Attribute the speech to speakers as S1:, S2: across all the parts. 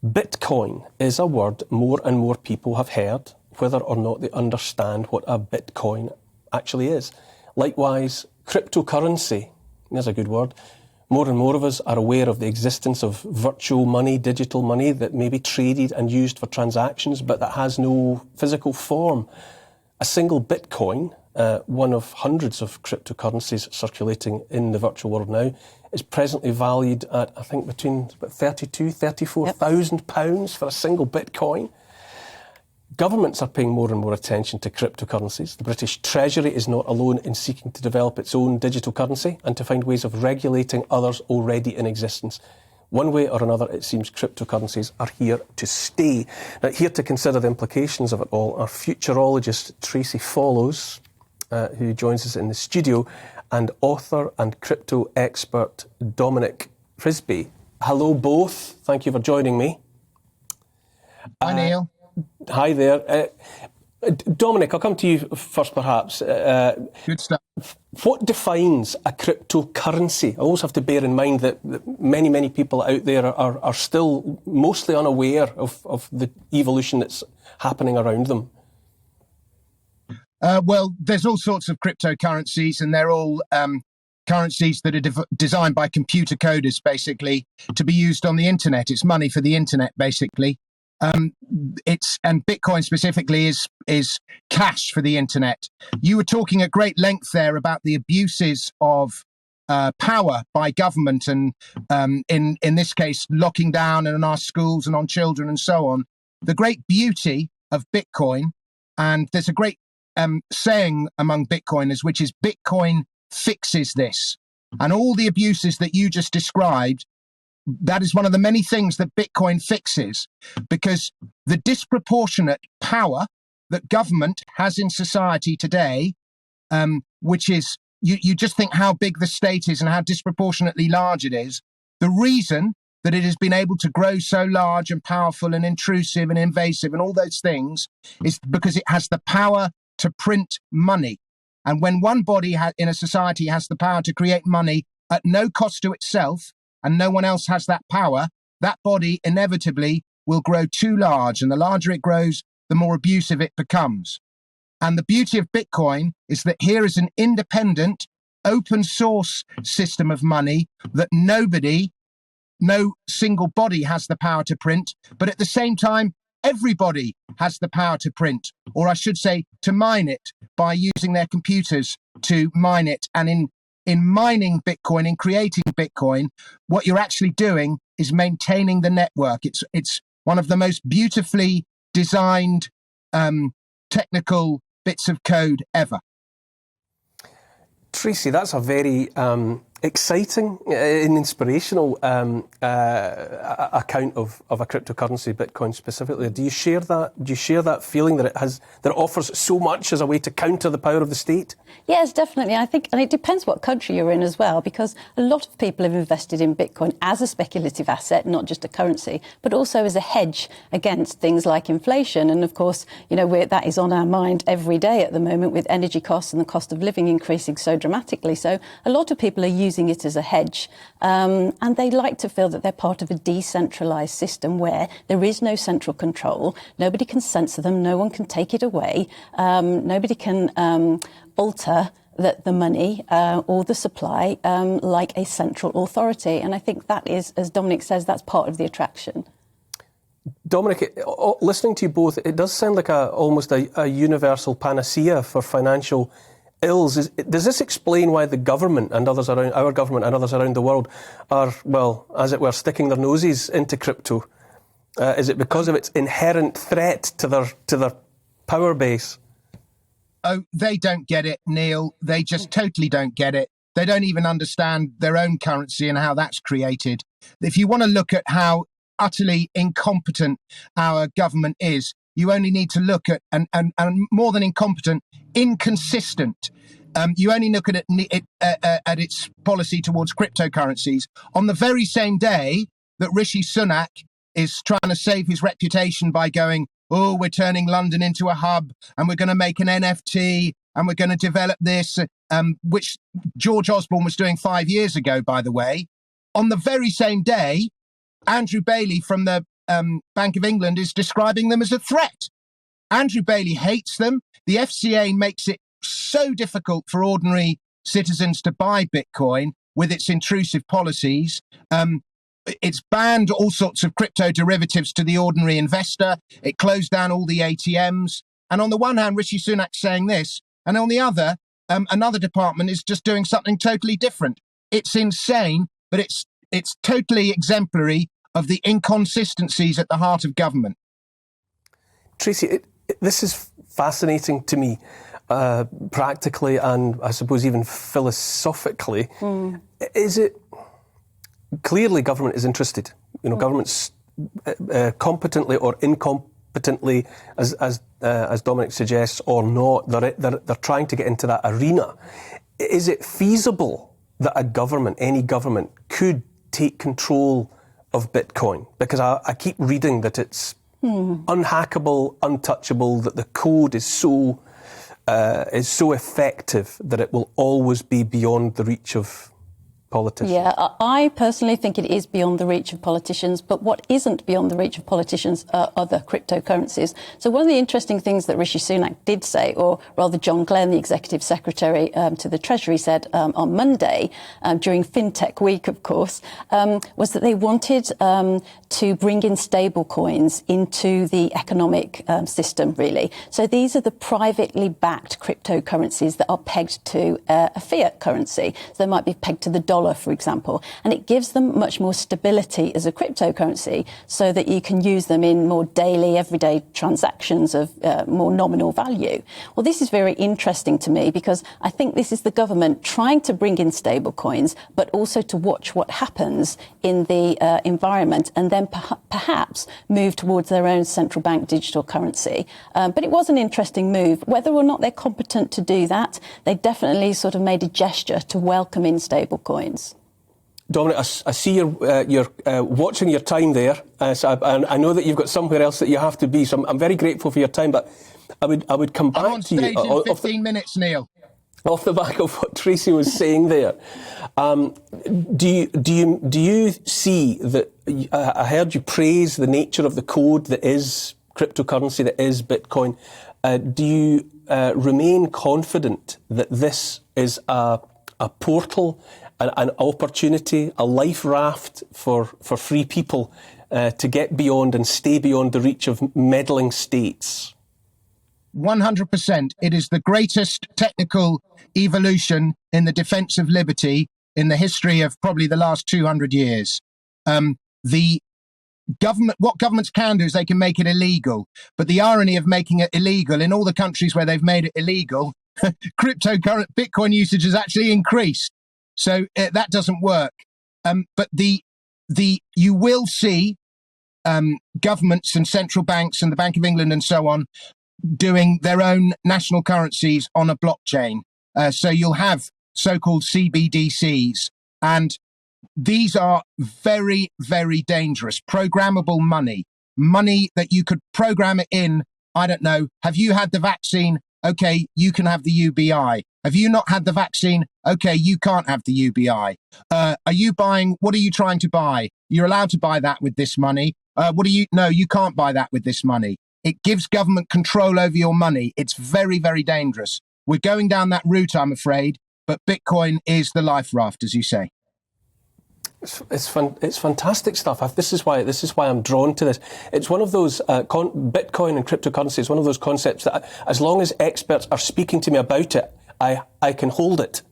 S1: Bitcoin is a word more and more people have heard, whether or not they understand what a Bitcoin actually is. Likewise, cryptocurrency, there's a good word. More and more of us are aware of the existence of virtual money, digital money that may be traded and used for transactions, but that has no physical form. A single Bitcoin, one of hundreds of cryptocurrencies circulating in the virtual world now, is presently valued at, I think, between £34,000 for a single Bitcoin. Governments are paying more and more attention to cryptocurrencies. The British Treasury is not alone in seeking to develop its own digital currency and to find ways of regulating others already in existence. One way or another, it seems cryptocurrencies are here to stay. Now, here to consider the implications of it all are futurologist Tracey who joins us in the studio, and author and crypto expert Dominic Frisby. Hello both. Thank you for joining me.
S2: Hi, Neil.
S1: Hi there. Dominic, I'll come to you first, perhaps.
S2: Good stuff.
S1: What defines a cryptocurrency? I always have to bear in mind that many people out there are still mostly unaware of the evolution that's happening around them.
S2: Well, there's all sorts of cryptocurrencies, and they're all currencies that are designed by computer coders, basically, to be used on the internet. It's money for the internet, basically. And Bitcoin specifically is cash for the internet. You were talking at great length there about the abuses of power by government, and in this case, locking down on our schools and on children and so on. The great beauty of Bitcoin, and there's a great saying among Bitcoiners, which is Bitcoin fixes this. And all the abuses that you just described, that is one of the many things that Bitcoin fixes, because the disproportionate power that government has in society today, which is, you just think how big the state is and how disproportionately large it is. The reason that it has been able to grow so large and powerful and intrusive and invasive and all those things is because it has the power to print money. And when one body in a society has the power to create money at no cost to itself, and no one else has that power, that body inevitably will grow too large. And the larger it grows, the more abusive it becomes. And the beauty of Bitcoin is that here is an independent, open source system of money that no single body has the power to print, but at the same time, everybody has the power to print, or I should say, to mine it by using their computers to mine it. And in mining Bitcoin, in creating Bitcoin, what you're actually doing is maintaining the network. It's one of the most beautifully designed technical bits of code ever.
S1: Tracey, that's a very exciting and inspirational account of a cryptocurrency, Bitcoin specifically. Do you share that? Do you share that feeling that it offers so much as a way to counter the power of the state?
S3: Yes, definitely. I think, and it depends what country you're in as well, because a lot of people have invested in Bitcoin as a speculative asset, not just a currency, but also as a hedge against things like inflation. And of course, you know, that is on our mind every day at the moment, with energy costs and the cost of living increasing so dramatically. So a lot of people are using it as a hedge, and they like to feel that they're part of a decentralised system where there is no central control. Nobody can censor them. No one can take it away. Nobody can alter the money or the supply like a central authority. And I think that is, as Dominic says, that's part of the attraction.
S1: Dominic, listening to you both, it does sound like almost a universal panacea for financial ills. Does this explain why the government and others around our government and others around the world are, well, as it were, sticking their noses into crypto? Is it because of its inherent threat to their power base?
S2: Oh, they don't get it, Neil. They just totally don't get it. They don't even understand their own currency and how that's created. If you want to look at how utterly incompetent our government is, you only need to look at, and more than incompetent, inconsistent. You only look at its policy towards cryptocurrencies on the very same day that Rishi Sunak is trying to save his reputation by going, oh, we're turning London into a hub and we're going to make an NFT and we're going to develop this, which George Osborne was doing 5 years ago, by the way. On the very same day, Andrew Bailey from the Bank of England is describing them as a threat. Andrew Bailey hates them. The FCA makes it so difficult for ordinary citizens to buy Bitcoin with its intrusive policies. It's banned all sorts of crypto derivatives to the ordinary investor. It closed down all the ATMs. And on the one hand, Rishi Sunak's saying this, and on the other, another department is just doing something totally different. It's insane, but it's totally exemplary of the inconsistencies at the heart of government.
S1: Tracey, this is fascinating to me, practically and I suppose even philosophically. Is it clearly government is interested? You know, government's competently or incompetently, as Dominic suggests, or not. They're trying to get into that arena. Is it feasible that a government, any government, could take control of Bitcoin? Because I keep reading that it's unhackable, untouchable, that the code is so effective that it will always be beyond the reach of politicians.
S3: Yeah, I personally think it is beyond the reach of politicians, but what isn't beyond the reach of politicians are other cryptocurrencies. So one of the interesting things that Rishi Sunak did say, or rather John Glenn, the Executive Secretary to the Treasury, said on Monday, during FinTech Week, of course, was that they wanted to bring in stable coins into the economic system, really. So these are the privately backed cryptocurrencies that are pegged to a fiat currency. So they might be pegged to the dollar, for example, and it gives them much more stability as a cryptocurrency so that you can use them in more daily, everyday transactions of more nominal value. Well, this is very interesting to me because I think this is the government trying to bring in stable coins, but also to watch what happens in the environment and then perhaps move towards their own central bank digital currency. But it was an interesting move. Whether or not they're competent to do that, they definitely sort of made a gesture to welcome in stable coins.
S1: Dominic, I see you're watching your time there. So I know that you've got somewhere else that you have to be. So I'm very grateful for your time. But I would come back
S2: I'm on
S1: to you
S2: stage in 15 minutes, Neil.
S1: Off the back of what Tracey was saying there. Do you see that? I heard you praise the nature of the code that is cryptocurrency, that is Bitcoin. Do you remain confident that this is a portal, an opportunity, a life raft for free people to get beyond and stay beyond the reach of meddling states?
S2: 100%. It is the greatest technical evolution in the defence of liberty in the history of probably the last 200 years. What governments can do is they can make it illegal. But the irony of making it illegal, in all the countries where they've made it illegal, cryptocurrency Bitcoin usage has actually increased. So that doesn't work. But you will see governments and central banks and the Bank of England and so on doing their own national currencies on a blockchain. So you'll have so-called CBDCs, and these are very, very dangerous. Programmable money that you could program it in. I don't know. Have you had the vaccine? Okay, you can have the UBI. Have you not had the vaccine? Okay, you can't have the UBI. Are you buying? What are you trying to buy? You're allowed to buy that with this money. No, you can't buy that with this money. It gives government control over your money. It's very, very dangerous. We're going down that route, I'm afraid, but Bitcoin is the life raft, as you say.
S1: It's fantastic stuff. This is why I'm drawn to this. It's one of those Bitcoin and cryptocurrency is one of those concepts that, as long as experts are speaking to me about it, I can hold it.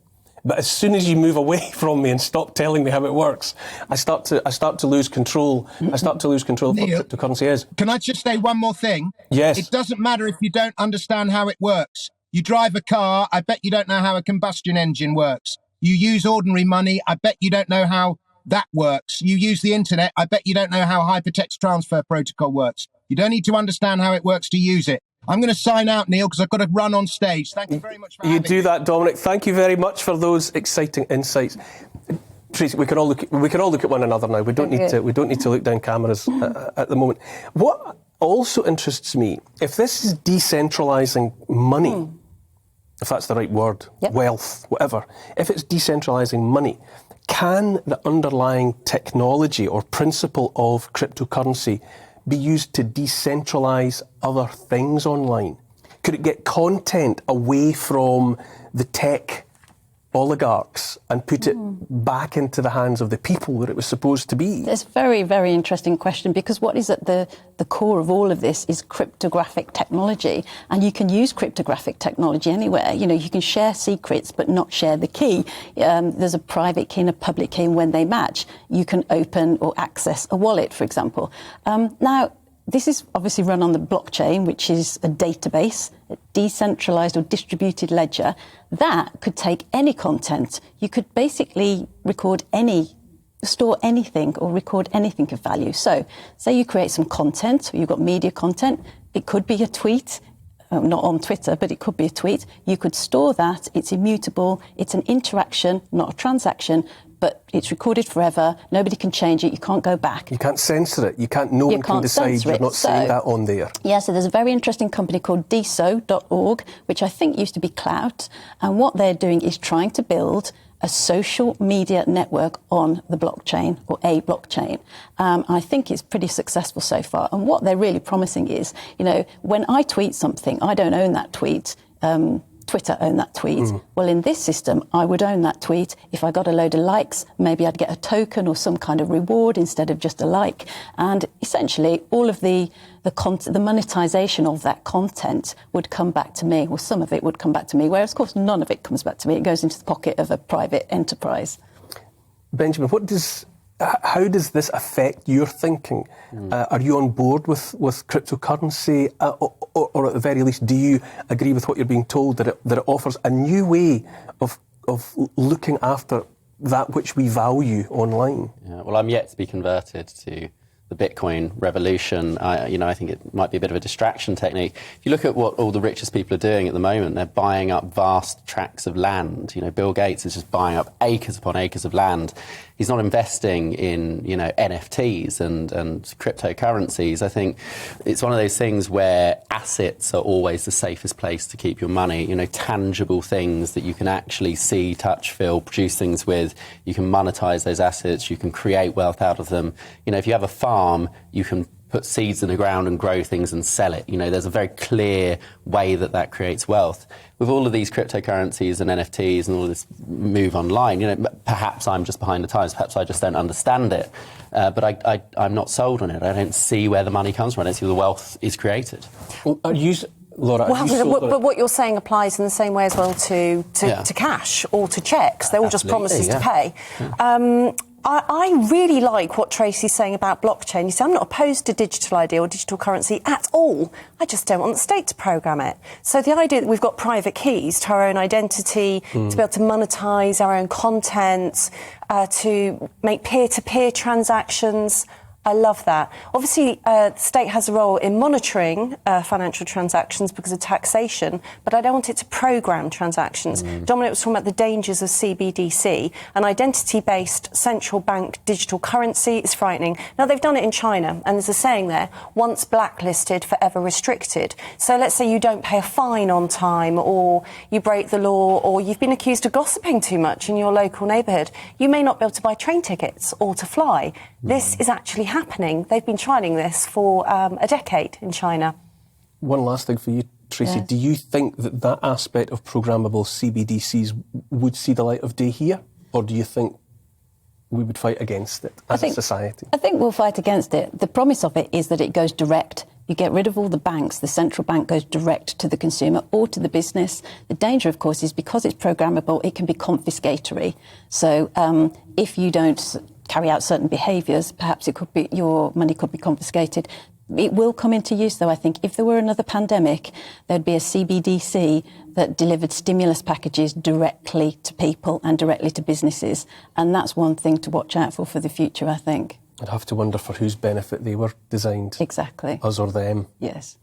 S1: But as soon as you move away from me and stop telling me how it works, I start to lose control. I start to lose control of what cryptocurrency is.
S2: Can I just say one more thing?
S1: Yes.
S2: It doesn't matter if you don't understand how it works. You drive a car, I bet you don't know how a combustion engine works. You use ordinary money, I bet you don't know how that works. You use the internet, I bet you don't know how hypertext transfer protocol works. You don't need to understand how it works to use it. I'm going to sign out, Neil, because I've got to run on stage. Thank you very much for having me.
S1: You do that, Dominic. Thank you very much for those exciting insights. Tracey, we can all look at one another now. We don't need to look down cameras at the moment. What also interests me, if this is decentralising money, if that's the right word, wealth, whatever, if it's decentralising money, can the underlying technology or principle of cryptocurrency be used to decentralise other things online? Could it get content away from the tech oligarchs and put it back into the hands of the people where it was supposed to be?
S3: It's a very, very interesting question, because what is at the core of all of this is cryptographic technology, and you can use cryptographic technology anywhere. You know, you can share secrets but not share the key. There's a private key and a public key, and when they match, you can open or access a wallet, for example. Now, this is obviously run on the blockchain, which is a database, a decentralised or distributed ledger. That could take any content. You could basically store anything or record anything of value. So, say you create some content, or you've got media content. It could be a tweet, not on Twitter, but it could be a tweet. You could store that. It's immutable. It's an interaction, not a transaction, but it's recorded forever. Nobody can change it. You can't go back.
S1: You can't censor it. No one can decide you're not saying that on there.
S3: Yeah, so there's a very interesting company called deso.org, which I think used to be Clout. And what they're doing is trying to build a social media network on the blockchain, or a blockchain. I think it's pretty successful so far. And what they're really promising is, you know, when I tweet something, I don't own that tweet. Twitter own that tweet. Well, in this system, I would own that tweet. If I got a load of likes, maybe I'd get a token or some kind of reward instead of just a like. And essentially, all of the monetization of that content would come back to me, or some of it would come back to me, whereas, of course, none of it comes back to me. It goes into the pocket of a private enterprise.
S1: Benjamin, how does this affect your thinking? Are you on board with cryptocurrency, or at the very least, do you agree with what you're being told, that it offers a new way of looking after that which we value online?
S4: Yeah, well, I'm yet to be converted to the Bitcoin revolution. I think it might be a bit of a distraction technique. If you look at what all the richest people are doing at the moment, they're buying up vast tracts of land. You know, Bill Gates is just buying up acres upon acres of land. He's not investing in, NFTs and cryptocurrencies. I think it's one of those things where assets are always the safest place to keep your money. You know, tangible things that you can actually see, touch, feel, produce things with. You can monetize those assets. You can create wealth out of them. You know, if you have a farm, you can put seeds in the ground and grow things and sell it. You know, there's a very clear way that creates wealth. With all of these cryptocurrencies and NFTs and all this move online, perhaps I'm just behind the times, perhaps I just don't understand it. But I'm not sold on it. I don't see where the money comes from. I don't see where the wealth is created.
S1: Well, Laura,
S5: but what you're saying applies in the same way as well to cash or to cheques. They're all just promises to pay. Yeah. I really like what Tracey's saying about blockchain. You see, I'm not opposed to digital ID or digital currency at all. I just don't want the state to programme it. So the idea that we've got private keys to our own identity, to be able to monetise our own content, to make peer-to-peer transactions, I love that. Obviously, the state has a role in monitoring financial transactions because of taxation, but I don't want it to programme transactions. Dominic was talking about the dangers of CBDC. An identity-based central bank digital currency is frightening. Now, they've done it in China, and there's a saying there, once blacklisted, forever restricted. So let's say you don't pay a fine on time, or you break the law, or you've been accused of gossiping too much in your local neighbourhood. You may not be able to buy train tickets or to fly. This is actually happening. They've been trialling this for a decade in China.
S1: One last thing for you, Tracey.
S3: Yes.
S1: Do you think that aspect of programmable CBDCs would see the light of day here? Or do you think we would fight against it as a society?
S3: I think we'll fight against it. The promise of it is that it goes direct. You get rid of all the banks. The central bank goes direct to the consumer or to the business. The danger, of course, is because it's programmable, it can be confiscatory. So if you don't carry out certain behaviours, perhaps your money could be confiscated. It will come into use, though, I think. If there were another pandemic, there'd be a CBDC that delivered stimulus packages directly to people and directly to businesses. And that's one thing to watch out for the future, I think.
S1: I'd have to wonder for whose benefit they were designed.
S3: Exactly.
S1: Us or them.
S3: Yes.